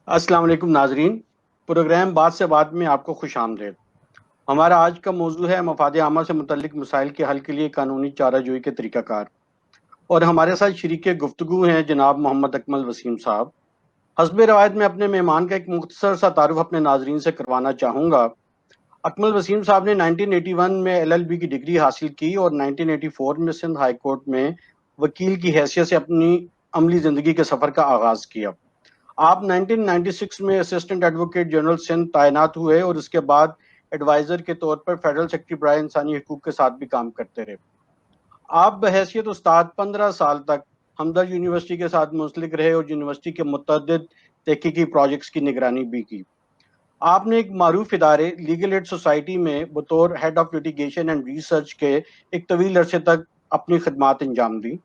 السلام علیکم ناظرین، پروگرام بات سے بات میں آپ کو خوش آمدید۔ ہمارا آج کا موضوع ہے مفاد عامہ سے متعلق مسائل کے حل کے لیے قانونی چارہ جوئی کے طریقہ کار، اور ہمارے ساتھ شریک گفتگو ہیں جناب محمد اکمل وسیم صاحب۔ حسب روایت میں اپنے مہمان کا ایک مختصر سا تعارف اپنے ناظرین سے کروانا چاہوں گا۔ اکمل وسیم صاحب نے 1981 میں LLB کی ڈگری حاصل کی اور 1984 میں سندھ ہائی کورٹ میں وکیل کی حیثیت سے اپنی عملی زندگی کے سفر کا آغاز کیا۔ آپ 1996 میں اسسٹنٹ ایڈوکیٹ جنرل سندھ تعینات ہوئے اور اس کے بعد ایڈوائزر کے طور پر فیڈرل سیکرٹری برائے انسانی حقوق کے ساتھ بھی کام کرتے رہے۔ آپ بحیثیت استاد 15 سال تک ہمدرد یونیورسٹی کے ساتھ منسلک رہے اور یونیورسٹی کے متعدد تحقیقی پروجیکٹس کی نگرانی بھی کی۔ آپ نے ایک معروف ادارے لیگل ایڈ سوسائٹی میں بطور head of litigation and research کے ایک طویل عرصے تک اپنی خدمات انجام دی۔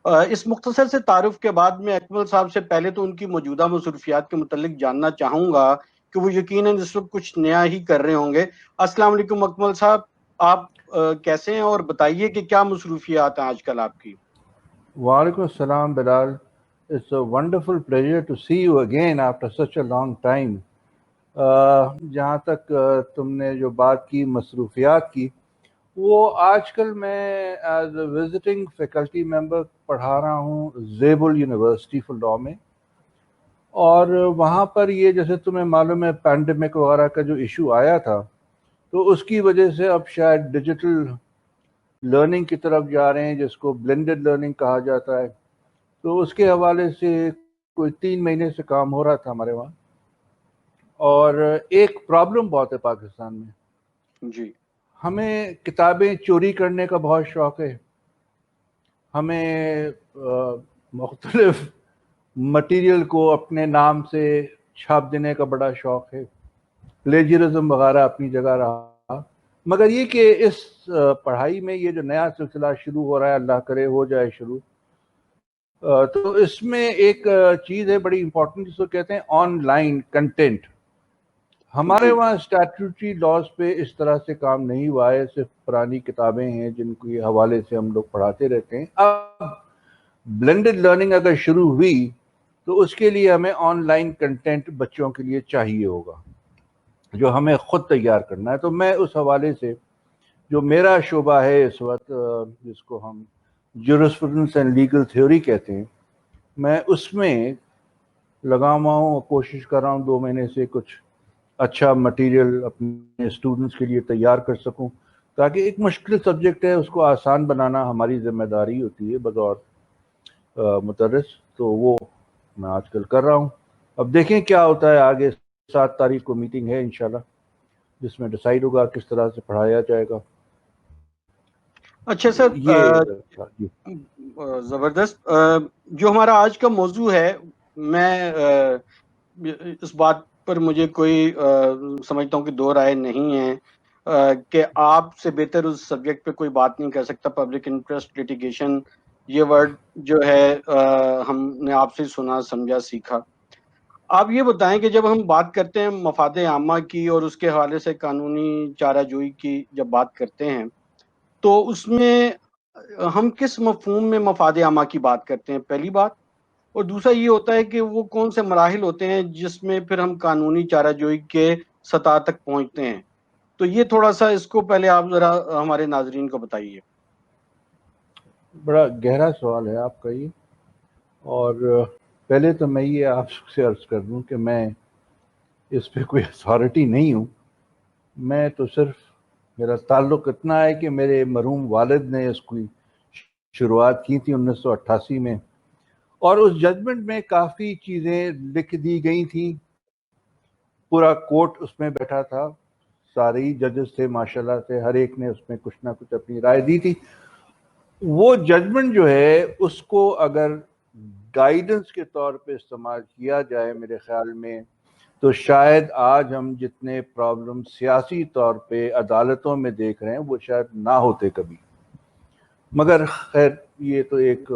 اس مختصر سے تعارف کے بعد میں اکمل صاحب سے پہلے تو ان کی موجودہ مصروفیات کے متعلق جاننا چاہوں گا کہ وہ یقیناً اس وقت کچھ نیا ہی کر رہے ہوں گے۔ السلام علیکم اکمل صاحب، آپ کیسے ہیں اور بتائیے کہ کیا مصروفیات ہیں آج کل آپ کی؟ وعلیکم السلام بلال. It's a wonderful pleasure to see you again after such a long time. جہاں تک تم نے جو بات کی مصروفیات کی، وہ آج کل میں as a visiting faculty member پڑھا رہا ہوں زیبل یونیورسٹی فل لاء میں، اور وہاں پر یہ جیسے تمہیں معلوم ہے پینڈیمک وغیرہ کا جو ایشو آیا تھا، تو اس کی وجہ سے اب شاید ڈیجیٹل لرننگ کی طرف جا رہے ہیں، جس کو بلینڈڈ لرننگ کہا جاتا ہے۔ تو اس کے حوالے سے کوئی 3 مہینے سے کام ہو رہا تھا ہمارے وہاں، اور ایک پرابلم بہت ہے پاکستان میں۔ جی، ہمیں کتابیں چوری کرنے کا بہت شوق ہے، ہمیں مختلف مٹیریل کو اپنے نام سے چھاپ دینے کا بڑا شوق ہے، پلیجرزم وغیرہ اپنی جگہ رہا، مگر یہ کہ اس پڑھائی میں یہ جو نیا سلسلہ شروع ہو رہا ہے، اللہ کرے ہو جائے شروع، تو اس میں ایک چیز ہے بڑی امپورٹنٹ، جس کو کہتے ہیں آن لائن کنٹینٹ۔ ہمارے وہاں اسٹیٹوٹری لاز پہ اس طرح سے کام نہیں ہوا ہے، صرف پرانی کتابیں ہیں جن کے حوالے سے ہم لوگ پڑھاتے رہتے ہیں۔ اب بلینڈڈ لرننگ اگر شروع ہوئی تو اس کے لیے ہمیں آن لائن کنٹینٹ بچوں کے لیے چاہیے ہوگا، جو ہمیں خود تیار کرنا ہے۔ تو میں اس حوالے سے جو میرا شعبہ ہے اس وقت، جس کو ہم جورسپروڈنس اینڈ لیگل تھیوری کہتے ہیں، میں اس میں لگا ہوا ہوں، کوشش کر رہا ہوں 2 مہینے سے کچھ اچھا مٹیریل اپنے اسٹوڈنٹس کے لیے تیار کر سکوں، تاکہ ایک مشکل سبجیکٹ ہے اس کو آسان بنانا ہماری ذمہ داری ہوتی ہے بطور مدرس۔ تو وہ میں آج کل کر رہا ہوں۔ اب دیکھیں کیا ہوتا ہے آگے۔ 7 تاریخ کو میٹنگ ہے انشاءاللہ، جس میں ڈیسائیڈ ہوگا کس طرح سے پڑھایا جائے گا۔ اچھا سر، جی زبردست۔ جو ہمارا آج کا موضوع ہے، میں اس بات پر مجھے کوئی سمجھتا ہوں کہ دو رائے نہیں ہے کہ آپ سے بہتر اس سبجیکٹ پہ کوئی بات نہیں کر سکتا۔ پبلک انٹرسٹ لیٹیگیشن یہ ورڈ جو ہے ہم نے آپ سے سنا، سمجھا، سیکھا۔ آپ یہ بتائیں کہ جب ہم بات کرتے ہیں مفاد عامہ کی اور اس کے حوالے سے قانونی چارہ جوئی کی جب بات کرتے ہیں، تو اس میں ہم کس مفہوم میں مفاد عامہ کی بات کرتے ہیں، پہلی بات؟ اور دوسرا یہ ہوتا ہے کہ وہ کون سے مراحل ہوتے ہیں جس میں پھر ہم قانونی چارہ جوئی کے سطح تک پہنچتے ہیں؟ تو یہ تھوڑا سا اس کو پہلے آپ ذرا ہمارے ناظرین کو بتائیے۔ بڑا گہرا سوال ہے آپ کا یہ، اور پہلے تو میں یہ آپ سے عرض کر دوں کہ میں اس پہ کوئی اتھارٹی نہیں ہوں۔ میں تو صرف میرا تعلق اتنا ہے کہ میرے مرحوم والد نے اس کی شروعات کی تھی 1988 میں، اور اس ججمنٹ میں کافی چیزیں لکھ دی گئی تھیں۔ پورا کورٹ اس میں بیٹھا تھا، سارے ہی ججز تھے ماشاءاللہ سے، ہر ایک نے اس میں کچھ نہ کچھ اپنی رائے دی تھی۔ وہ ججمنٹ جو ہے اس کو اگر گائیڈنس کے طور پہ استعمال کیا جائے میرے خیال میں، تو شاید آج ہم جتنے پرابلم سیاسی طور پہ عدالتوں میں دیکھ رہے ہیں وہ شاید نہ ہوتے کبھی۔ مگر خیر یہ تو ایک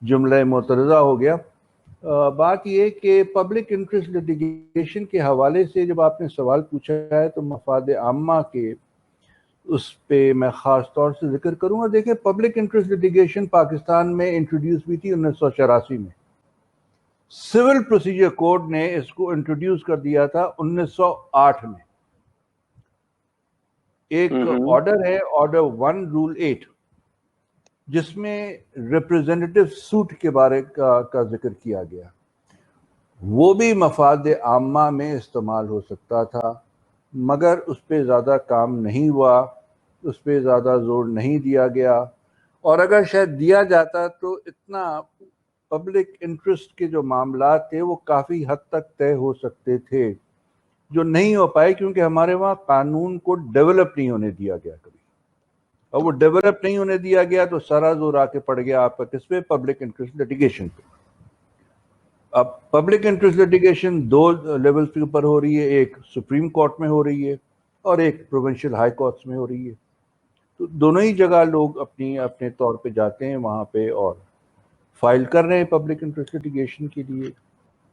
جملہ معترضہ ہو گیا۔ بات یہ کہ پبلک انٹرسٹ لیٹیگیشن کے حوالے سے جب آپ نے سوال پوچھا ہے تو مفاد عامہ کے اس پہ میں خاص طور سے ذکر کروں گا۔ دیکھیں، پبلک انٹرسٹ لیٹیگیشن پاکستان میں انٹروڈیوس ہوئی تھی 1984 میں، سول پروسیجر کوڈ نے اس کو انٹروڈیوس کر دیا تھا 1908 میں. ایک آرڈر ہے آرڈر 1 رول 8 جس میں ریپرزینٹیو سوٹ کے بارے کا ذکر کیا گیا. وہ بھی مفاد عامہ میں استعمال ہو سکتا تھا مگر اس پہ زیادہ کام نہیں ہوا, اس پہ زیادہ زور نہیں دیا گیا, اور اگر شاید دیا جاتا تو اتنا پبلک انٹرسٹ کے جو معاملات تھے وہ کافی حد تک طے ہو سکتے تھے, جو نہیں ہو پائے کیونکہ ہمارے وہاں قانون کو ڈیولپ نہیں ہونے دیا گیا کبھی, اور وہ ڈیولپ نہیں ہونے دیا گیا تو سارا زور آ کے پڑ گیا آپ کا کس پہ؟ پبلک انٹرسٹ لیٹیگیشن پہ. اب پبلک انٹرسٹ لیٹیگیشن 2 لیولز کے اوپر ہو رہی ہے, ایک سپریم کورٹ میں ہو رہی ہے اور ایک پروونشل ہائی کورٹس میں ہو رہی ہے. تو دونوں ہی جگہ لوگ اپنے طور پہ جاتے ہیں وہاں پہ اور فائل کر رہے ہیں پبلک انٹرسٹ لیٹیگیشن کے لیے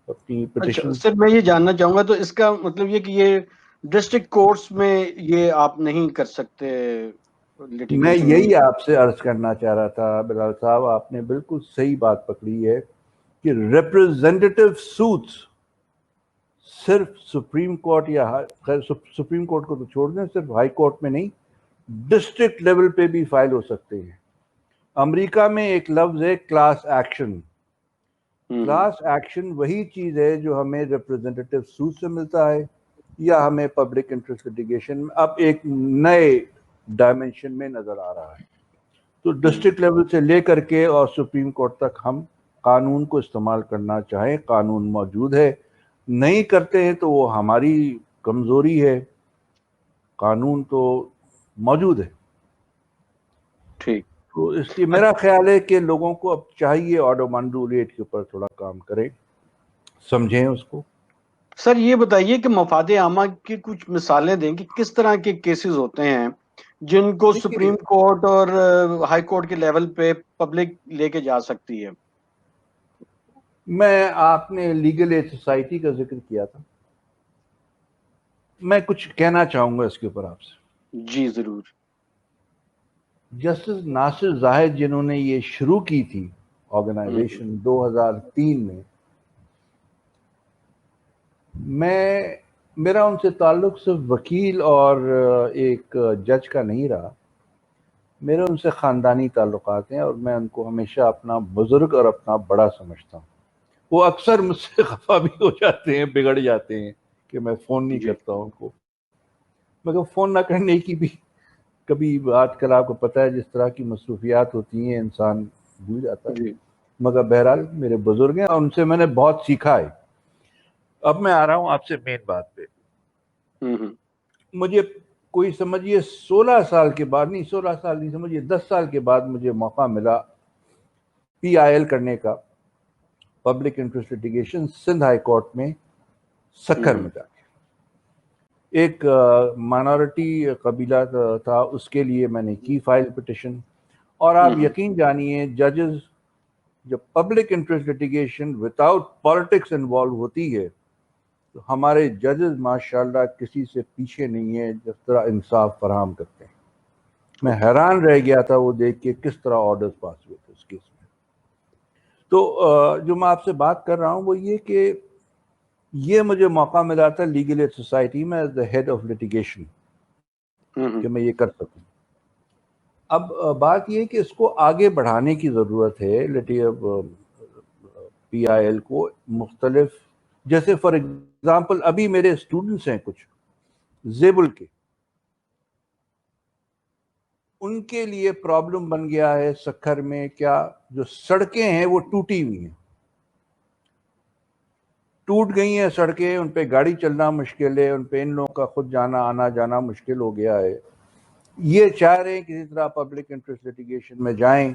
اپنی پٹیشن. اچھا سر میں یہ جاننا چاہوں گا تو اس کا مطلب یہ کہ یہ ڈسٹرکٹ کورٹس میں یہ آپ نہیں کر سکتے litigation؟ میں یہی آپ سے عرض کرنا چاہ رہا تھا بلال صاحب, آپ نے بالکل صحیح بات پکڑی ہے کہ ریپرزینٹیو سوٹس صرف سپریم کورٹ یا سپریم کورٹ کو تو چھوڑ دیں, صرف ہائی کورٹ میں نہیں ڈسٹرکٹ لیول پہ بھی فائل ہو سکتے ہیں. امریکہ میں ایک لفظ ہے کلاس ایکشن. کلاس ایکشن وہی چیز ہے جو ہمیں ریپرزینٹیو سوٹ سے ملتا ہے یا ہمیں پبلک انٹرسٹ لیٹیگیشن میں اب ایک نئے ڈائمنشن میں نظر آ رہا ہے. تو ڈسٹرکٹ لیول سے لے کر کے اور سپریم کورٹ تک ہم قانون کو استعمال کرنا چاہیں, قانون موجود ہے, نہیں کرتے ہیں تو وہ ہماری کمزوری ہے, قانون تو موجود ہے. ٹھیک. تو اس لیے میرا خیال ہے کہ لوگوں کو اب چاہیے آرڈر 1 رول 8 کے اوپر تھوڑا کام کریں, سمجھیں اس کو. سر یہ بتائیے کہ مفاد عامہ کی کچھ مثالیں دیں کہ کس طرح کے کیسز ہوتے ہیں جن کو سپریم کورٹ اور ہائی کورٹ کے لیول پہ پبلک لے کے جا سکتی ہے. میں آپ نے لیگل ایڈ سوسائٹی کا ذکر کیا تھا, میں کچھ کہنا چاہوں گا اس کے اوپر آپ سے. جی ضرور. جسٹس ناصر زاہد جنہوں نے یہ شروع کی تھی آرگنائزیشن 2003 میں میرا ان سے تعلق صرف وکیل اور ایک جج کا نہیں رہا, میرے ان سے خاندانی تعلقات ہیں اور میں ان کو ہمیشہ اپنا بزرگ اور اپنا بڑا سمجھتا ہوں. وہ اکثر مجھ سے خفا بھی ہو جاتے ہیں, بگڑ جاتے ہیں کہ میں فون نہیں کرتا ہوں ان کو, مگر فون نہ کرنے کی بھی کبھی آج کل آپ کو پتہ ہے جس طرح کی مصروفیات ہوتی ہیں انسان بھول جاتا ہے. مگر بہرحال میرے بزرگ ہیں اور ان سے میں نے بہت سیکھا ہے. اب میں آ رہا ہوں آپ سے مین بات پہ. مجھے کوئی سمجھیے 16 سال کے بعد, نہیں 16 سال نہیں سمجھیے 10 سال کے بعد مجھے موقع ملا PIL کرنے کا, public interest litigation Sindh high court میں سکھر میں جا کے. ایک مائنورٹی قبیلہ تھا, اس کے لیے میں نے کی فائل پٹیشن. اور آپ یقین جانیے ججز جب public interest litigation without politics involve ہوتی ہے تو ہمارے ججز ماشاءاللہ کسی سے پیچھے نہیں ہیں جس طرح انصاف فراہم کرتے ہیں. میں حیران رہ گیا تھا وہ دیکھ کے کس طرح آرڈرز پاس ہوئے تھے اس کیس میں. تو جو میں آپ سے بات کر رہا ہوں وہ یہ کہ یہ مجھے موقع ملا تھا لیگل ایڈ سوسائٹی میں as the head of litigation کہ میں یہ کر سکوں. اب بات یہ کہ اس کو آگے بڑھانے کی ضرورت ہے PIL کو مختلف, جیسے فار ایگزامپل ابھی میرے اسٹوڈنٹس ہیں کچھ زیبل کے, ان کے لیے پرابلم بن گیا ہے سکھر میں کیا جو سڑکیں ہیں وہ ٹوٹی ہوئی ہیں, ٹوٹ گئی ہیں سڑکیں, ان پہ گاڑی چلنا مشکل ہے, ان پہ ان لوگوں کا خود جانا آنا جانا مشکل ہو گیا ہے. یہ چاہ رہے ہیں کسی طرح پبلک انٹرسٹ لیٹیگیشن میں جائیں.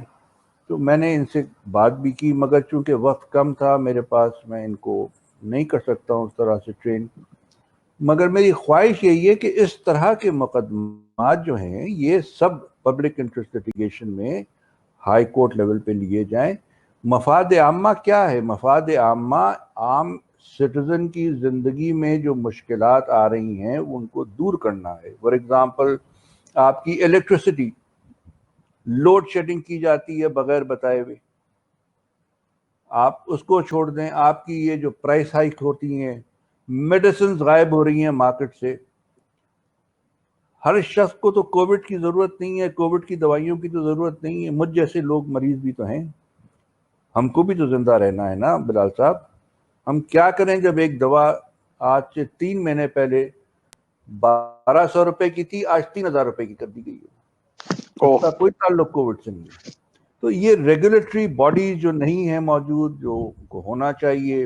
تو میں نے ان سے بات بھی کی مگر چونکہ وقت کم تھا میرے پاس, میں ان کو نہیں کر سکتا ہوں اس طرح سے ٹرین. مگر میری خواہش یہی ہے کہ اس طرح کے مقدمات جو ہیں یہ سب پبلک انٹرسٹ لیٹیگیشن میں ہائی کورٹ لیول پہ لیے جائیں. مفاد عامہ کیا ہے؟ مفاد عامہ عام سٹیزن کی زندگی میں جو مشکلات آ رہی ہیں ان کو دور کرنا ہے. فار ایگزامپل آپ کی الیکٹریسٹی لوڈ شیڈنگ کی جاتی ہے بغیر بتائے ہوئے, آپ اس کو چھوڑ دیں. آپ کی یہ جو پرائس ہائک ہوتی ہیں, میڈیسنز غائب ہو رہی ہیں مارکیٹ سے. ہر شخص کو تو کووڈ کی ضرورت نہیں ہے, کووڈ کی دوائیوں کی تو ضرورت نہیں ہے. مجھ جیسے لوگ مریض بھی تو ہیں, ہم کو بھی تو زندہ رہنا ہے نا بلال صاحب. ہم کیا کریں جب ایک دوا آج سے 3 مہینے پہلے 1200 روپے کی تھی, آج 3000 روپے کی کر دی گئی ہے. اس کا کوئی تعلق کووڈ سے نہیں ہے. تو یہ ریگولیٹری باڈیز جو نہیں ہیں موجود, جو کو ہونا چاہیے,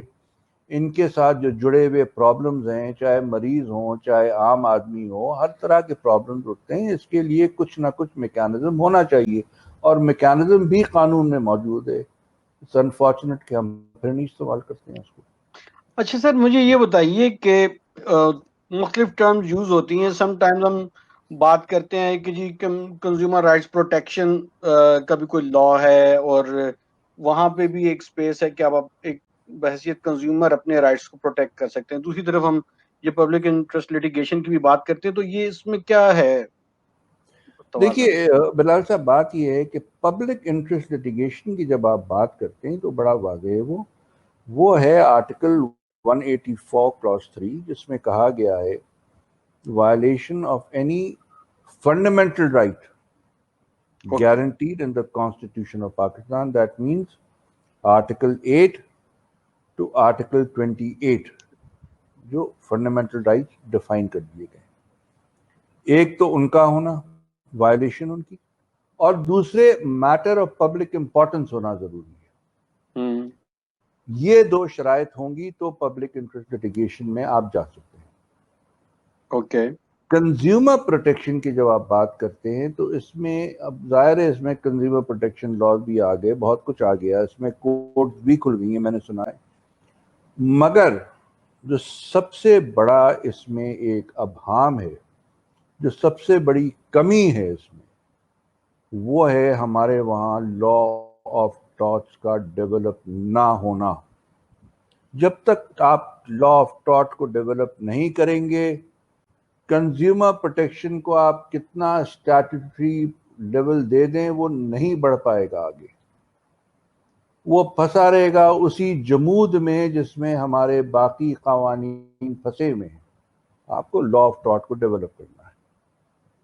ان کے ساتھ جو جڑے ہوئے پرابلمز ہیں, چاہے مریض ہوں چاہے عام آدمی ہو, ہر طرح کے پرابلمز اٹھتے ہیں. اس کے لیے کچھ نہ کچھ میکینزم ہونا چاہیے, اور میکینزم بھی قانون میں موجود ہے. اٹس انفارچونیٹ کہ ہم پھر نہیں استعمال کرتے ہیں اس کو. اچھا سر, مجھے یہ بتائیے کہ مختلف ٹرمز یوز ہوتی ہیں. سم ٹائمز ہم بات کرتے ہیں کہ جی کنزیومر رائٹس پروٹیکشن کا بھی کوئی لا ہے, اور وہاں پہ بھی ایک سپیس ہے کہ آپ ایک بحیثیت کنزیومر اپنے رائٹس کو پروٹیکٹ کر سکتے ہیں. دوسری طرف ہم یہ پبلک انٹرسٹ لیٹیگیشن کی بھی بات کرتے ہیں, تو یہ اس میں کیا ہے توازن؟ دیکھیے بلال صاحب, بات یہ ہے کہ پبلک انٹرسٹ لیٹیگیشن کی جب آپ بات کرتے ہیں تو بڑا واضح ہے. وہ ہے آرٹیکل 184 کلاس 3, جس میں کہا گیا ہے violation of any fundamental right guaranteed in the Constitution of Pakistan. That means Article 8 to Article 28 جو فنڈامنٹل رائٹ ڈیفائن کر دیے گئے. ایک تو ان کا ہونا وائلیشن ان کی, اور دوسرے میٹر آف پبلک امپورٹنس ہونا ضروری ہے. یہ 2 شرائط ہوں گی تو پبلک انٹرسٹ لیٹیگیشن میں آپ جا سکتے ہیں. اوکے. کنزیومر پروٹیکشن کی جب آپ بات کرتے ہیں تو اس میں اب ظاہر ہے, اس میں کنزیومر پروٹیکشن لاز بھی آ گئے, بہت کچھ آ گیا, اس میں کورٹ بھی کھل گئی ہیں میں نے سنا ہے. مگر جو سب سے بڑا اس میں ایک ابہام ہے, جو سب سے بڑی کمی ہے اس میں, وہ ہے ہمارے وہاں لا آف ٹارٹس کا ڈیولپ نہ ہونا. جب تک آپ لا آف ٹارٹ کو ڈیولپ نہیں کریں گے, کنزیومر پروٹیکشن کو آپ کتنا اسٹیٹوٹری لیول دے دیں وہ نہیں بڑھ پائے گا آگے. وہ پھنسا رہے گا اسی جمود میں جس میں ہمارے باقی قوانین پھنسے ہوئے ہیں. آپ کو لا آف ٹارٹ کو ڈیولپ کرنا ہے.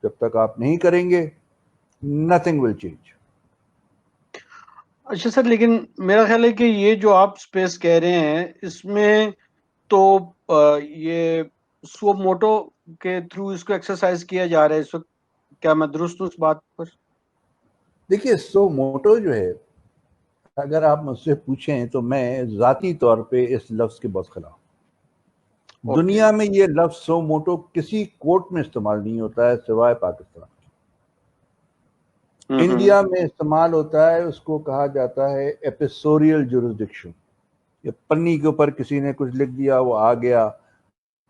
جب تک آپ نہیں کریں گے, nothing will change. اچھا سر, لیکن میرا خیال ہے کہ یہ جو آپ سپیس کہہ رہے ہیں اس میں تو یہ سو موٹو کے تھرو اس کو ایکسرسائز کیا جا رہا ہے اس وقت. کیا میں درست ہوں اس بات پر؟ دیکھیے سو موٹو جو ہے, اگر آپ مجھ سے پوچھیں تو میں ذاتی طور پہ اس لفظ کے بہت خلاف. دنیا میں یہ لفظ سو موٹو کسی کورٹ میں استعمال نہیں ہوتا ہے سوائے پاکستان. انڈیا میں استعمال ہوتا ہے, اس کو کہا جاتا ہے ایپیسوریل جورسڈکشن. یہ پنی کے اوپر کسی نے کچھ لکھ دیا, وہ آ گیا,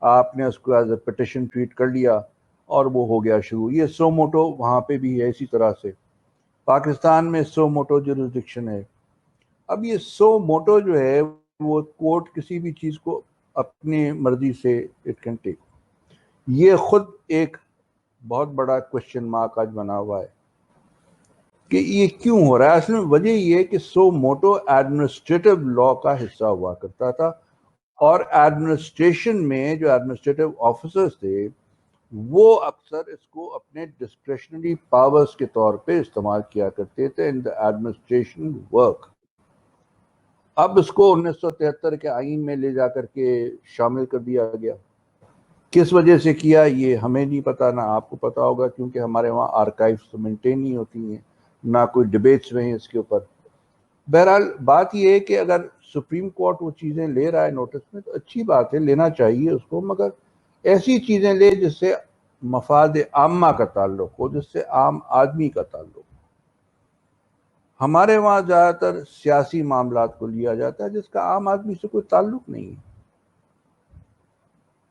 آپ نے اس کو ایز اے پٹیشن ٹریٹ کر لیا اور وہ ہو گیا شروع. یہ سو موٹو وہاں پہ بھی ہے اسی طرح سے. پاکستان میں سو موٹو جورسڈکشن ہے. اب یہ سو موٹو جو ہے وہ کورٹ کسی بھی چیز کو اپنی مرضی سے اٹ کین ٹیک. یہ خود ایک بہت بڑا کوشچن مارک آج بنا ہوا ہے کہ یہ کیوں ہو رہا ہے. اصل میں وجہ یہ ہے کہ سو موٹو ایڈمنسٹریٹو لا کا حصہ ہوا کرتا تھا, اور ایڈمنسٹریشن میں جو ایڈمنسٹریٹو آفیسرز تھے وہ اکثر اس کو اپنے ڈسکریشنری پاورز کے طور پہ استعمال کیا کرتے تھے ان دا ایڈمنسٹریشن ورک. اب اس کو 1973 کے آئین میں لے جا کر کے شامل کر دیا گیا. کس وجہ سے کیا یہ ہمیں نہیں پتا, نہ آپ کو پتا ہوگا, کیونکہ ہمارے وہاں آرکائیوز مینٹین نہیں ہوتی ہیں, نہ کوئی ڈبیٹس ہوئے ہیں اس کے اوپر. بہرحال بات یہ ہے کہ اگر سپریم کورٹ وہ چیزیں لے رہا ہے نوٹس میں تو اچھی بات ہے, لینا چاہیے اس کو, مگر ایسی چیزیں لے جس سے مفاد عامہ کا تعلق ہو, جس سے عام آدمی کا تعلق ہو. ہمارے وہاں زیادہ تر سیاسی معاملات کو لیا جاتا ہے جس کا عام آدمی سے کوئی تعلق نہیں ہے.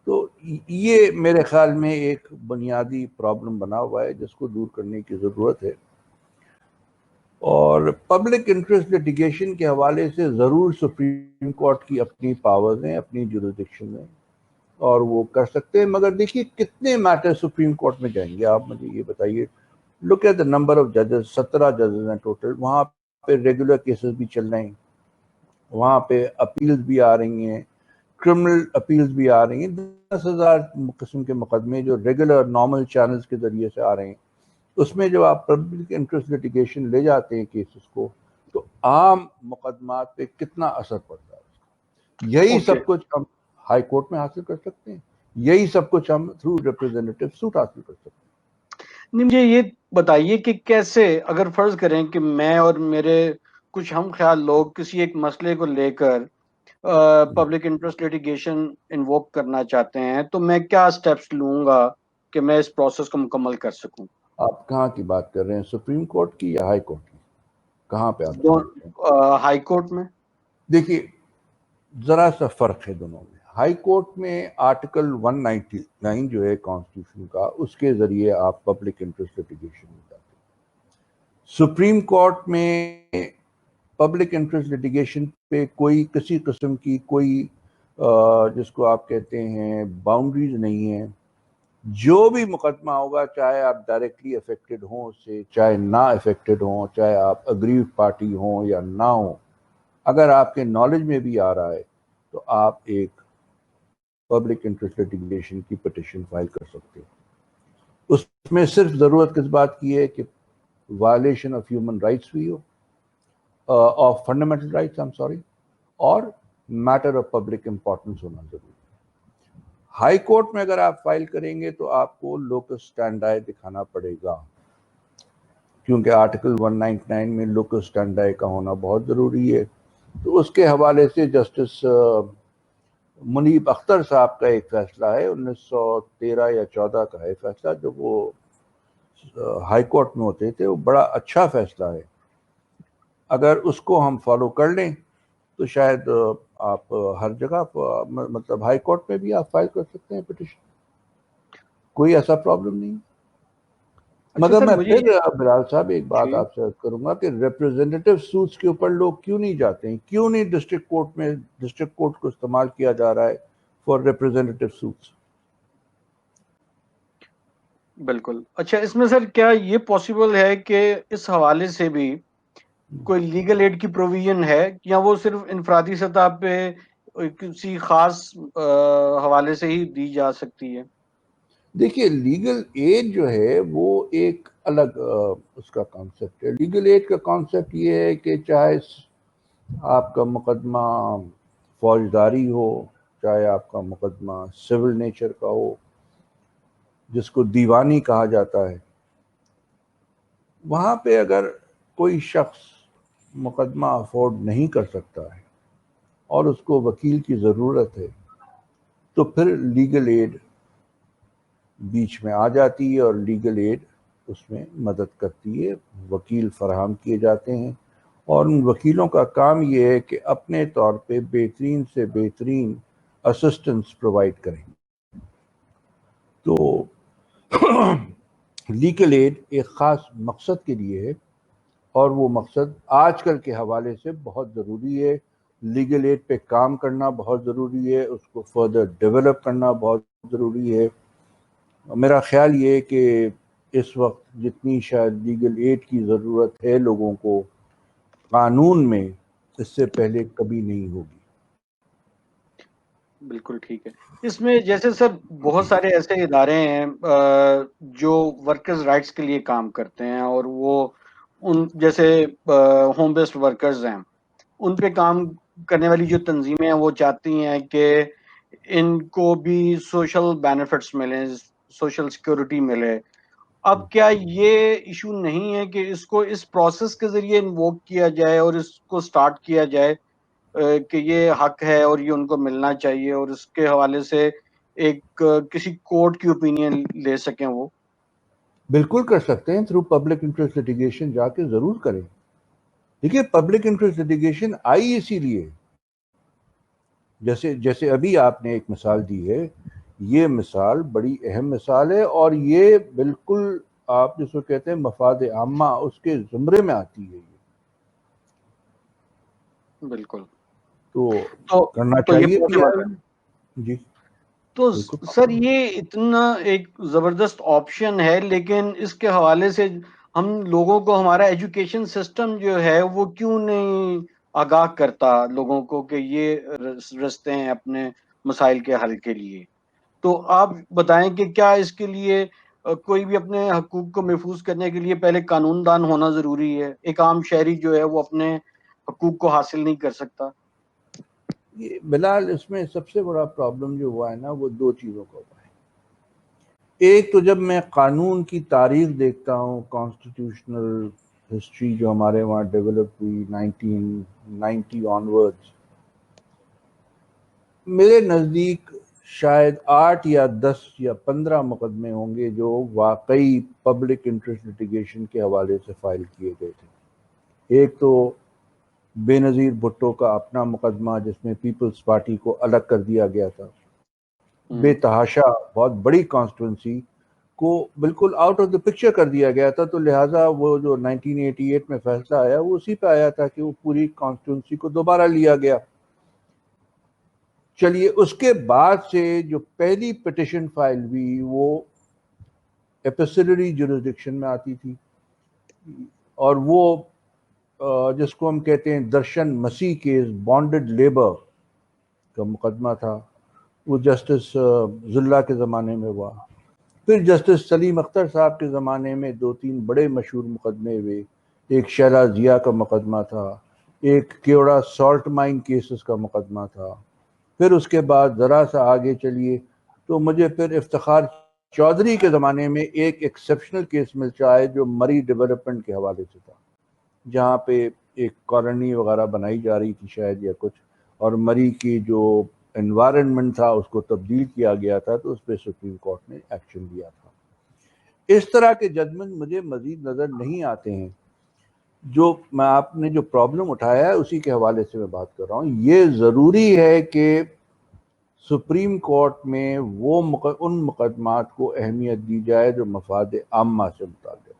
تو یہ میرے خیال میں ایک بنیادی پرابلم بنا ہوا ہے جس کو دور کرنے کی ضرورت ہے. اور پبلک انٹرسٹ لیٹیگیشن کے حوالے سے ضرور سپریم کورٹ کی اپنی پاورز ہیں, اپنی جورسڈکشن ہیں, اور وہ کر سکتے ہیں. مگر دیکھیے کتنے میٹر سپریم کورٹ میں جائیں گے, آپ مجھے یہ بتائیے. Look at the number of ججز, 17 ججز ہیں ٹوٹل. وہاں پہ ریگولر کیسز بھی چل رہے ہیں, وہاں پہ اپیلز بھی آ رہی ہیں, کرمنل اپیلز بھی آ رہی ہیں, 10,000 قسم کے مقدمے جو ریگولر نارمل چینلز کے ذریعے سے آ رہے ہیں. اس میں جب آپ پبلک انٹرسٹ لٹیگیشن لے جاتے ہیں کیسز کو, تو عام مقدمات پہ کتنا اثر پڑتا ہے. یہی سب کچھ ہم ہائی کورٹ میں حاصل کر سکتے ہیں, یہی سب کچھ ہم تھرو ریپریزنٹیو سوٹ حاصل کر سکتے ہیں. مجھے یہ بتائیے کہ کیسے, اگر فرض کریں کہ میں اور میرے کچھ ہم خیال لوگ کسی ایک مسئلے کو لے کر پبلک انٹرسٹ لیٹیگیشن انووک کرنا چاہتے ہیں, تو میں کیا سٹیپس لوں گا کہ میں اس پروسیس کو مکمل کر سکوں؟ آپ کہاں کی بات کر رہے ہیں, سپریم کورٹ کی یا ہائی کورٹ کی؟ کہاں پہ آپ سمجھتے ہیں؟ ہائی کورٹ میں. دیکھیے ذرا سا فرق ہے دونوں میں. ہائی کورٹ میں آرٹیکل 199 جو ہے کانسٹیٹیوشن کا, اس کے ذریعے آپ پبلک انٹرسٹ لٹیگیشن میں جاتے ہیں. سپریم کورٹ میں پبلک انٹرسٹ لٹیگیشن پہ کوئی کسی قسم کی کوئی جس کو آپ کہتے ہیں باؤنڈریز نہیں ہیں. جو بھی مقدمہ ہوگا, چاہے آپ ڈائریکٹلی افیکٹڈ ہوں اس سے, چاہے نہ افیکٹڈ ہوں, چاہے آپ اگریوڈ پارٹی ہوں یا نہ ہوں, اگر آپ کے نالج میں بھی آ رہا ہے تو آپ ایک پبلک انٹرسٹ لٹیگیشن کی پٹیشن فائل کر سکتے ہیں. اس میں صرف ضرورت کس بات کی ہے کہ وائلیشن آف ہیومن رائٹس ہوئی ہو, آف فنڈامنٹل رائٹس اور میٹر آف پبلک امپورٹنس ہونا ضروری ہے. ہائی کورٹ میں اگر آپ فائل کریں گے تو آپ کو لوکس اسٹینڈائی دکھانا پڑے گا, کیونکہ آرٹیکل 199 میں لوکس اسٹینڈائی کا ہونا بہت ضروری ہے. تو اس کے حوالے سے جسٹس منیب اختر صاحب کا ایک فیصلہ ہے, 1913 یا 14 کا ہے فیصلہ, جب وہ ہائی کورٹ میں ہوتے تھے. وہ بڑا اچھا فیصلہ ہے. اگر اس کو ہم فالو کر لیں تو شاید آپ ہر جگہ, مطلب ہائی کورٹ میں بھی آپ فائل کر سکتے ہیں پٹیشن, کوئی ایسا پرابلم نہیں. مگر میں پھر بلال صاحب ایک بات آپ سے کروں گا کہ ریپریزنٹیو سوٹس کے اوپر لوگ کیوں نہیں جاتے ہیں, کیوں نہیں ڈسٹرکٹ کورٹ میں, ڈسٹرکٹ کورٹ کو استعمال کیا جا رہا ہے فار ریپریزنٹیو سوٹس؟ بالکل. اچھا, اس میں سر کیا یہ پاسبل ہے کہ اس حوالے سے بھی کوئی لیگل ایڈ کی پروویژن ہے, یا وہ صرف انفرادی سطح پہ کسی خاص حوالے سے ہی دی جا سکتی ہے؟ دیکھیے لیگل ایڈ جو ہے وہ ایک الگ اس کا کانسیپٹ ہے. لیگل ایڈ کا کانسیپٹ یہ ہے کہ چاہے آپ کا مقدمہ فوجداری ہو, چاہے آپ کا مقدمہ سول نیچر کا ہو, جس کو دیوانی کہا جاتا ہے, وہاں پہ اگر کوئی شخص مقدمہ افورڈ نہیں کر سکتا ہے اور اس کو وکیل کی ضرورت ہے, تو پھر لیگل ایڈ بیچ میں آ جاتی ہے اور لیگل ایڈ اس میں مدد کرتی ہے. وکیل فراہم کیے جاتے ہیں, اور ان وکیلوں کا کام یہ ہے کہ اپنے طور پہ بہترین سے بہترین اسسٹنس پرووائڈ کریں. تو لیگل ایڈ ایک خاص مقصد کے لیے ہے, اور وہ مقصد آج کل کے حوالے سے بہت ضروری ہے. لیگل ایڈ پہ کام کرنا بہت ضروری ہے, اس کو فردر ڈیولپ کرنا بہت ضروری ہے. میرا خیال یہ ہے کہ اس وقت جتنی شاید لیگل ایڈ کی ضرورت ہے لوگوں کو قانون میں, اس سے پہلے کبھی نہیں ہوگی. بالکل ٹھیک ہے. اس میں جیسے سر بہت سارے ایسے ادارے ہیں جو ورکرز رائٹس کے لیے کام کرتے ہیں, اور وہ ان جیسے ہوم بیسڈ ورکرز ہیں, ان پہ کام کرنے والی جو تنظیمیں ہیں وہ چاہتی ہیں کہ ان کو بھی سوشل بینیفٹس ملیں, سوشل سیکورٹی ملے. اب کیا یہ ایشو نہیں ہے کہ اس کو اس پروسیس کے ذریعے انووک کیا جائے اور اس کو سٹارٹ کیا جائے کہ یہ حق ہے اور یہ ان کو ملنا چاہیے, اور اس کے حوالے سے ایک کسی کورٹ کی اوپینین لے سکیں وہ؟ بالکل کر سکتے ہیں, تھرو پبلک انٹرسٹ لٹیگیشن جا کے ضرور کریں. دیکھیے پبلک انٹرسٹ لٹیگیشن آئی اسی لیے, جیسے ابھی آپ نے ایک مثال دی ہے, یہ مثال بڑی اہم مثال ہے, اور یہ بالکل آپ جس کو کہتے ہیں مفاد عامہ, اس کے زمرے میں آتی ہے. بالکل. تو کرنا تو یہ چاہیے پی پاسبل آر ہے. جی تو بالکل. سر یہ اتنا ایک زبردست آپشن ہے, لیکن اس کے حوالے سے ہم لوگوں کو ہمارا ایجوکیشن سسٹم جو ہے وہ کیوں نہیں آگاہ کرتا لوگوں کو کہ یہ رستے ہیں اپنے مسائل کے حل کے لیے. تو آپ بتائیں کہ کیا اس کے لیے کوئی بھی اپنے حقوق کو محفوظ کرنے کے لیے پہلے قانون دان ہونا ضروری ہے؟ ایک عام شہری جو ہے وہ اپنے حقوق کو حاصل نہیں کر سکتا؟ یہ بلال اس میں سب سے بڑا پرابلم جو ہوا ہے نا وہ دو چیزوں کا ہوا ہے. ایک تو جب میں قانون کی تاریخ دیکھتا ہوں، کانسٹیٹیوشنل ہسٹری جو ہمارے وہاں ڈیولپ ہوئی 1990 آنورڈز، میرے نزدیک شاید 8 یا 10 یا 15 مقدمے ہوں گے جو واقعی پبلک انٹرسٹ لیٹیگیشن کے حوالے سے فائل کیے گئے تھے. ایک تو بے نظیر بھٹو کا اپنا مقدمہ جس میں پیپلز پارٹی کو الگ کر دیا گیا تھا، بے تحاشا بہت بڑی کانسٹیٹوئنسی کو بالکل آؤٹ آف دا پکچر کر دیا گیا تھا، تو لہٰذا وہ جو 1988 میں فیصلہ آیا وہ اسی پہ آیا تھا کہ وہ پوری کانسٹیٹوئنسی کو دوبارہ لیا گیا. چلیے اس کے بعد سے جو پہلی پٹیشن فائل ہوئی وہ ایپیسلری جورسڈکشن میں آتی تھی، اور وہ جس کو ہم کہتے ہیں درشن مسیح کیس بانڈڈ لیبر کا مقدمہ تھا، وہ جسٹس ذلہ کے زمانے میں ہوا. پھر جسٹس سلیم اختر صاحب کے زمانے میں 2-3 بڑے مشہور مقدمے ہوئے. ایک شیلا ضیاء کا مقدمہ تھا، ایک کیوڑا سالٹ مائن کیسز کا مقدمہ تھا. پھر اس کے بعد ذرا سا آگے چلیے تو مجھے پھر افتخار چودھری کے زمانے میں ایک ایکسیپشنل کیس ملتا ہے جو مری ڈیولپمنٹ کے حوالے سے تھا، جہاں پہ ایک کالونی وغیرہ بنائی جا رہی تھی شاید یا کچھ، اور مری کی جو انوائرنمنٹ تھا اس کو تبدیل کیا گیا تھا، تو اس پہ سپریم کورٹ نے ایکشن لیا تھا. اس طرح کے ججمنٹ مجھے مزید نظر نہیں آتے ہیں. جو میں آپ نے جو پرابلم اٹھایا ہے اسی کے حوالے سے میں بات کر رہا ہوں. یہ ضروری ہے کہ سپریم کورٹ میں وہ ان مقدمات کو اہمیت دی جائے جو مفاد عامہ سے متعلق.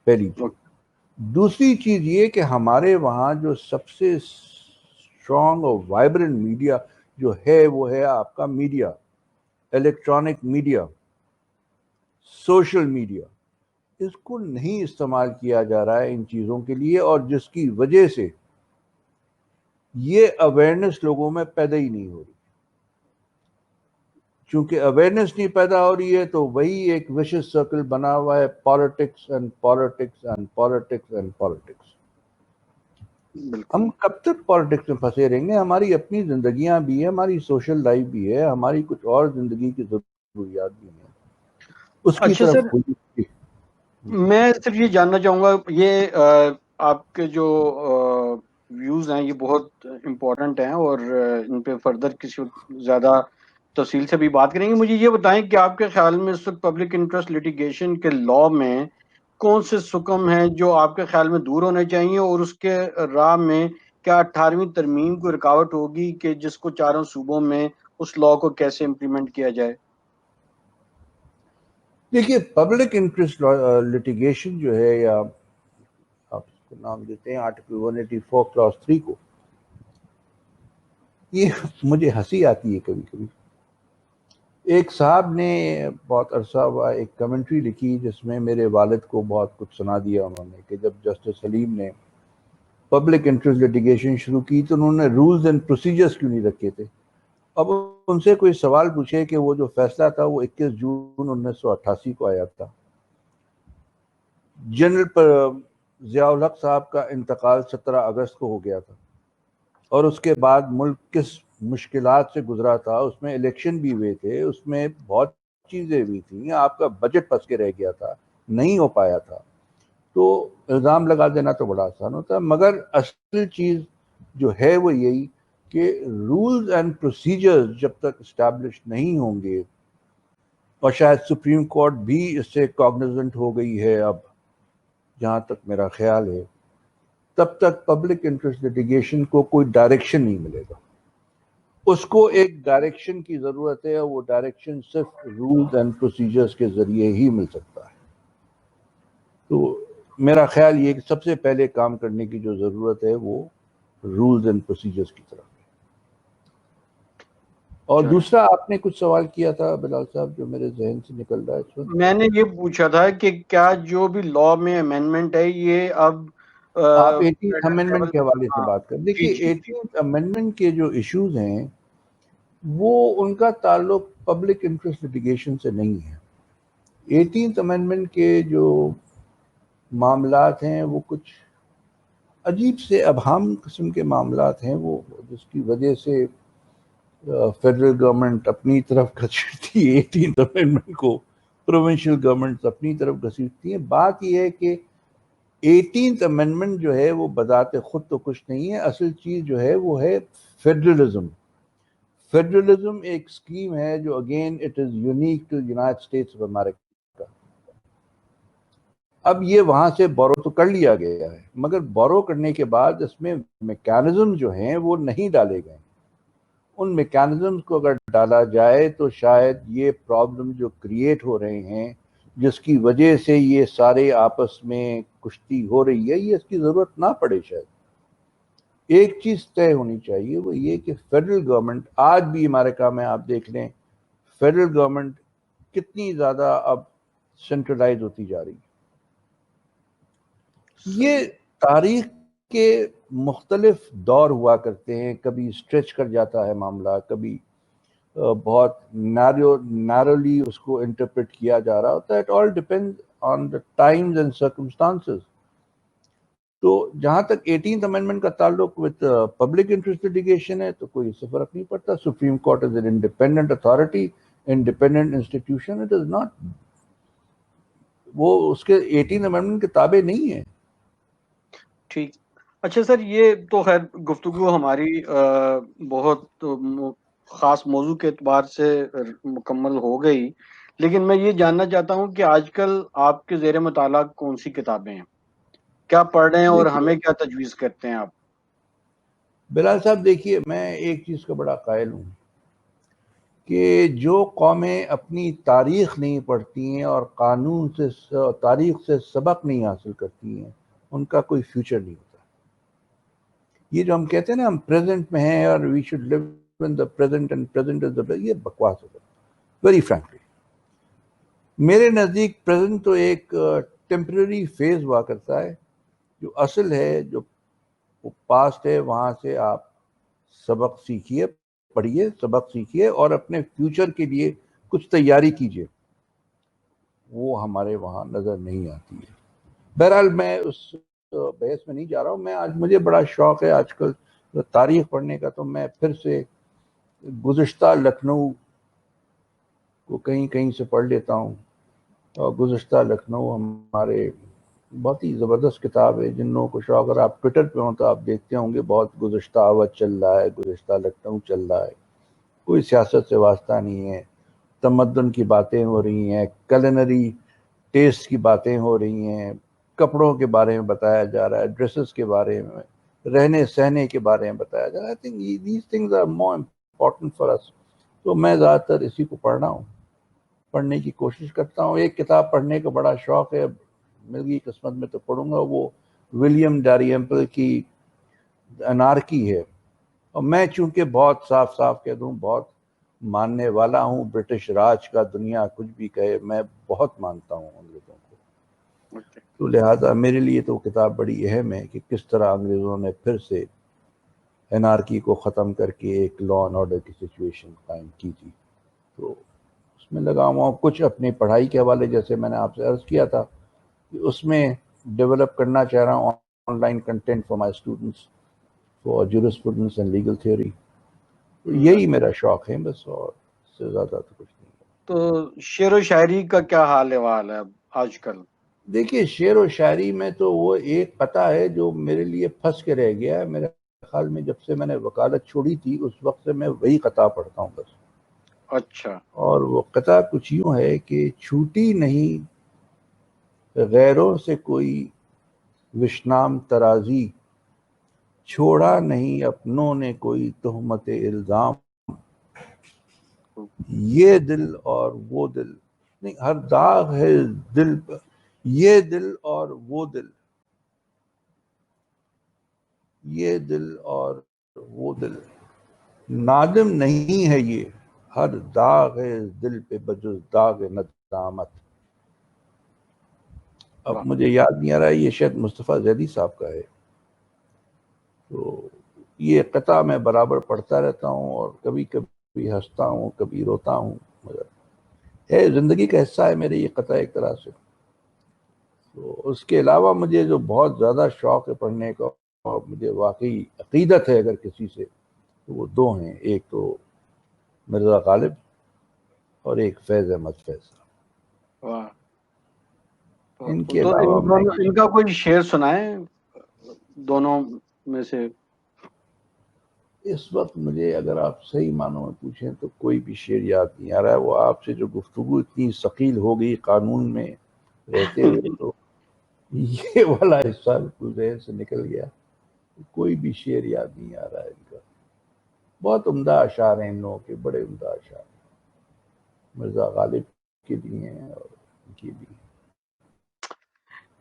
پہلی چیز. دوسری چیز یہ کہ ہمارے وہاں جو سب سے اسٹرانگ اور وائبرنٹ میڈیا جو ہے وہ ہے آپ کا media, electronic media, social media. اس کو نہیں استعمال کیا جا رہا ہے ان چیزوں کے لیے، اور جس کی وجہ سے یہ اویئرنیس لوگوں میں پیدا ہی نہیں ہو رہی. چونکہ اویئرنیس نہیں پیدا ہو رہی ہے تو وہی ایک وشس سرکل بنا ہوا ہے، politics and politics and politics and politics. ہم کب تک پالیٹکس میں پھنسے رہیں گے؟ ہماری اپنی زندگیاں بھی ہیں، ہماری سوشل لائف بھی ہے، ہماری کچھ اور زندگی کی ضروریات بھی ہیں. اس کی اچھا طرف سر، میں صرف یہ جاننا چاہوں گا، یہ آپ کے جو ویوز ہیں یہ بہت امپورٹنٹ ہیں اور ان پہ فردر کسی زیادہ تفصیل سے بھی بات کریں گے. مجھے یہ بتائیں کہ آپ کے خیال میں اس وقت پبلک انٹرسٹ لیٹیگیشن کے لا میں کون سے حکم ہیں جو آپ کے خیال میں دور ہونے چاہیے، اور اس کے راہ میں کیا 18ویں ترمیم کو رکاوٹ ہوگی کہ جس کو چاروں صوبوں میں اس لا کو کیسے امپلیمنٹ کیا جائے؟ دیکھیے، پبلک انٹرسٹ لیٹیگیشن جو ہے، یا آپ اس کو نام دیتے ہیں آرٹیکل 184 کلاس 3 کو، یہ مجھے ہنسی آتی ہے کبھی کبھی. ایک صاحب نے بہت عرصہ ہوا ایک کمنٹری لکھی جس میں میرے والد کو بہت کچھ سنا دیا انہوں نے، کہ جب جسٹس سلیم نے پبلک انٹرسٹ لیٹیگیشن شروع کی تو انہوں نے رولز اینڈ پروسیجرز کیوں نہیں رکھے تھے. اب ان سے کوئی سوال پوچھے کہ وہ جو فیصلہ تھا وہ 21 جون 1988 کو آیا تھا. جنرل ضیاء الحق صاحب کا انتقال 17 اگست کو ہو گیا تھا، اور اس کے بعد ملک کس مشکلات سے گزرا تھا. اس میں الیکشن بھی ہوئے تھے، اس میں بہت چیزیں بھی تھیں، آپ کا بجٹ پھنس کے رہ گیا تھا، نہیں ہو پایا تھا. تو الزام لگا دینا تو بڑا آسان ہوتا ہے، مگر اصل چیز جو ہے وہ یہی کہ رولز اینڈ پروسیجرز جب تک اسٹیبلش نہیں ہوں گے، اور شاید سپریم کورٹ بھی اس سے کاگنیزنٹ ہو گئی ہے اب جہاں تک میرا خیال ہے، تب تک پبلک انٹرسٹ لیٹیگیشن کو کوئی ڈائریکشن نہیں ملے گا. اس کو ایک ڈائریکشن کی ضرورت ہے، اور وہ ڈائریکشن صرف رولز اینڈ پروسیجرز کے ذریعے ہی مل سکتا ہے. تو میرا خیال یہ کہ سب سے پہلے کام کرنے کی جو ضرورت ہے وہ رولز اینڈ پروسیجرز کی طرف ہے. اور دوسرا آپ نے کچھ سوال کیا تھا بلال صاحب جو میرے ذہن سے نکل رہا ہے اس وقت. میں نے یہ پوچھا تھا کہ کیا جو بھی لا میں امینڈمنٹ ہے یہ اب آپ 18th امینڈمنٹ کے حوالے سے بات کریں. دیکھیے 18th امینڈمنٹ کے جو ایشوز ہیں وہ ان کا تعلق پبلک انٹرسٹ لٹیگیشن سے نہیں ہے. 18th امینڈمنٹ کے جو معاملات ہیں وہ کچھ عجیب سے ابہام قسم کے معاملات ہیں، وہ جس کی وجہ سے فیڈرل گورنمنٹ اپنی طرف گھسیٹتی ہے 18th امینڈمنٹ کو، پروونشل گورنمنٹس اپنی طرف گھسیٹتی ہیں. بات یہ ہے کہ 18th امینڈمنٹ جو ہے وہ بذات خود تو کچھ نہیں ہے. اصل چیز جو ہے وہ ہے فیڈرلزم. فیڈرلزم ایک اسکیم ہے جو again it is unique to United States of America. اب یہ وہاں سے بورو تو کر لیا گیا ہے، مگر بورو کرنے کے بعد اس میں میکانزم جو ہیں وہ نہیں ڈالے گئے. ان میکانزمز کو اگر ڈالا جائے تو شاید یہ پرابلم جو کریٹ ہو رہے ہیں، جس کی وجہ سے یہ سارے آپس میں کشتی ہو رہی ہے، یہ اس کی ضرورت نہ پڑے. شاید ایک چیز طے ہونی چاہیے، وہ یہ کہ فیڈرل گورنمنٹ آج بھی امریکہ میں آپ دیکھ لیں فیڈرل گورنمنٹ کتنی زیادہ اب سینٹرلائز ہوتی جا رہی ہے. یہ تاریخ کے مختلف دور ہوا کرتے ہیں، کبھی اسٹریچ کر جاتا ہے معاملہ، کبھی بہت نیرولی اس کو انٹرپریٹ کیا جا رہا ہوتا ہے. It all depend on the times and circumstances. تو جہاں تک 18th امینڈمنٹ کا تعلق وتھ پبلک انٹرسٹ لٹیگیشن ہے تو کوئی اس سے فرق نہیں پڑتا. Supreme court is an independent authority, independent institution. It is not, وہ اس کے 18th امینڈمنٹ کے تابع نہیں ہے. ٹھیک. اچھا سر، یہ تو خیر گفتگو ہماری بہت خاص موضوع کے اعتبار سے مکمل ہو گئی، لیکن میں یہ جاننا چاہتا ہوں کہ آج کل آپ کے زیر مطالعہ کون سی کتابیں ہیں، کیا پڑھ رہے ہیں اور ہمیں کیا تجویز کرتے ہیں آپ؟ بلال صاحب دیکھیے، میں ایک چیز کا بڑا قائل ہوں کہ جو قومیں اپنی تاریخ نہیں پڑھتی ہیں اور قانون سے تاریخ سے سبق نہیں حاصل کرتی ہیں ان کا کوئی فیوچر نہیں ہوتا. یہ جو ہم کہتے ہیں نا ہم پریزنٹ میں ہیں اور we should live in the present and present is the, یہ بکواس ہوتا ہے ویری فرینکلی. میرے نزدیک پریزنٹ تو ایک ٹیمپرری فیز ہوا کرتا ہے. جو اصل ہے، جو پاسٹ ہے، وہاں سے آپ سبق سیکھیے، پڑھیے، سبق سیکھیے اور اپنے فیوچر کے لیے کچھ تیاری کیجیے. وہ ہمارے وہاں نظر نہیں آتی ہے. بہرحال میں اس بحث میں نہیں جا رہا ہوں. میں آج مجھے بڑا شوق ہے آج کل تاریخ پڑھنے کا، تو میں پھر سے گزشتہ لکھنؤ کو کہیں کہیں سے پڑھ لیتا ہوں. اور گزشتہ لکھنؤ ہمارے بہت ہی زبردست کتاب ہے. جن لوگوں کو شوق، اگر آپ ٹویٹر پہ ہوں تو آپ دیکھتے ہوں گے بہت گزشتہ اودھ چل رہا ہے، گزشتہ لکھنؤ چل رہا ہے. کوئی سیاست سے واسطہ نہیں ہے. تمدن کی باتیں ہو رہی ہیں، کلنری ٹیسٹ کی باتیں ہو رہی ہیں، کپڑوں کے بارے میں بتایا جا رہا ہے، ڈریسز کے بارے میں، رہنے سہنے کے بارے میں بتایا جا رہا ہے. I think these things are more important for us. تو میں زیادہ تر اسی کو پڑھ رہا ہوں، پڑھنے کی کوشش کرتا ہوں. ایک کتاب پڑھنے کا بڑا شوق ہے، مل گئی قسمت میں تو پڑھوں گا. وہ ولیم ڈیریمپل کی انارکی ہے. اور میں چونکہ بہت صاف صاف کہہ دوں بہت ماننے والا ہوں برٹش راج کا، دنیا کچھ بھی کہے میں بہت مانتا ہوں انگریزوں کو. تو لہٰذا میرے لیے تو کتاب بڑی اہم ہے کہ کس طرح انگریزوں نے پھر سے انارکی کو ختم کر کے ایک لا اینڈ آرڈر کی سچویشن قائم کی تھی. تو اس میں لگا ہوا کچھ اپنی پڑھائی کے حوالے، جیسے میں نے آپ سے عرض کیا تھا کہ اس میں ڈیولپ کرنا چاہ رہا ہوں on line content for my students for jurisprudence and legal theory. یہی میرا شوق ہے بس، اور اس سے زیادہ تو کچھ نہیں. تو شعر و شاعری کا کیا حال احوال ہے آج کل؟ دیکھیے شعر و شاعری میں تو وہ ایک قطعہ ہے جو میرے لیے پھنس کے رہ گیا ہے. میرے خیال میں جب سے میں نے وکالت چھوڑی تھی اس وقت سے میں وہی قطعہ پڑھتا ہوں بس. اچھا. اور وہ قطعہ کچھ یوں ہے کہ چھوٹی نہیں غیروں سے کوئی وشنام ترازی، چھوڑا نہیں اپنوں نے کوئی تہمت الزام. یہ دل اور وہ دل نہیں، ہر داغ ہے دل پر، یہ دل اور وہ دل، یہ دل اور وہ دل، نادم نہیں ہے یہ، ہر داغ ہے دل پہ بجز داغ ندامت. اب مجھے یاد نہیں آ رہا، یہ شاید مصطفیٰ زیدی صاحب کا ہے. تو یہ قطعہ میں برابر پڑھتا رہتا ہوں اور کبھی کبھی ہنستا ہوں، کبھی روتا ہوں، مگر ہے زندگی کا حصہ ہے میرے یہ قطعہ ایک طرح سے. تو اس کے علاوہ مجھے جو بہت زیادہ شوق ہے پڑھنے کا اور مجھے واقعی عقیدت ہے اگر کسی سے، تو وہ دو ہیں. ایک تو مرزا غالب اور ایک فیض احمد فیض. ان کے علاوہ ان کا کوئی شعر سنائیں دونوں میں سے. اس وقت مجھے اگر آپ صحیح معنوں میں پوچھیں تو کوئی بھی شعر یاد نہیں آ رہا ہے. وہ آپ سے جو گفتگو اتنی ثقیل ہو گئی قانون میں رہتے ہوئے تو یہ والا حصہ بالکل ذہن سے نکل گیا. کوئی بھی شعر یاد نہیں آ رہا ہے ان کا. بہت عمدہ اشعار ہیں ان لوگوں کے، بڑے عمدہ اشعار. مرزا غالب کے بھی ہیں اور ان کی بھی.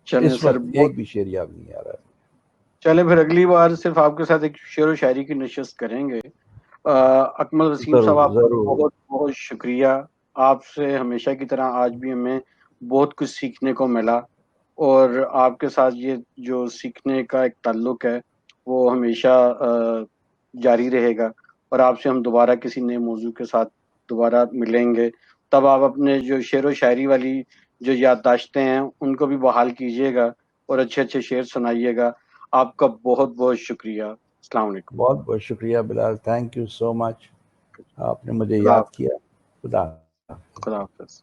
اس وقت ایک بھی شعر یاد نہیں آ رہا ہے. چلے پھر اگلی بار صرف آپ کے ساتھ ایک شعر و شاعری کی نشست کریں گے. اکمل وسیم صاحب، آپ کا بہت بہت شکریہ. آپ سے ہمیشہ کی طرح آج بھی ہمیں بہت کچھ سیکھنے کو ملا، اور آپ کے ساتھ یہ جو سیکھنے کا ایک تعلق ہے وہ ہمیشہ جاری رہے گا. اور آپ سے ہم دوبارہ کسی نئے موضوع کے ساتھ دوبارہ ملیں گے. تب آپ اپنے جو شعر و شاعری والی جو یادداشتیں ہیں ان کو بھی بحال کیجیے گا اور اچھے اچھے شعر سنائیے گا. آپ کا بہت بہت شکریہ. السلام علیکم. بہت بہت شکریہ بلال، تھینک یو سو مچ. آپ نے مجھے یاد کیا. خدا حافظ.